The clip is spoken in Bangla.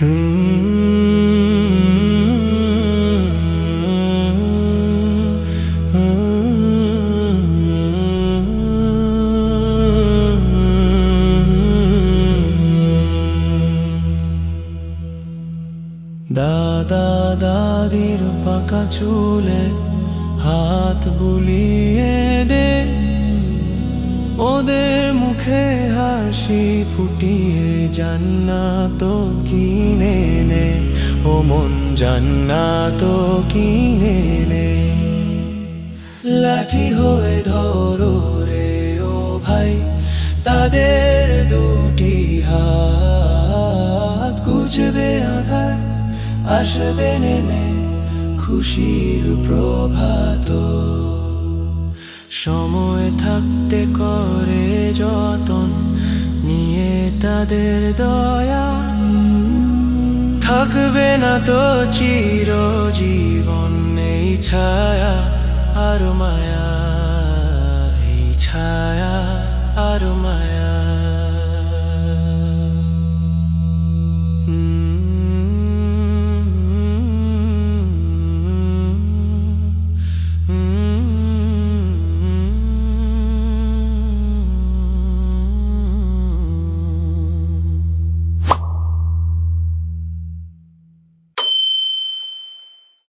দাদা দাদির পাকা চুলে হাত বুলিয়ে দে, ওদের মুখে হাসি ফুটিয়ে জান্নাত কিনে নে, ও মন জান্নাত কিনে নে। লাঠি হয়ে ধরো রে ও ভাই তাদের দুটি হাত, গুজবে আঘাত আসবে নেমে খুশির প্রভাত। সময় থাকতে করে যতন নিয়ে তাদের দয়া, থাকবে না তো চিরজীবন এই ছায়া আর মায়া, এই ছায়া আর মায়া।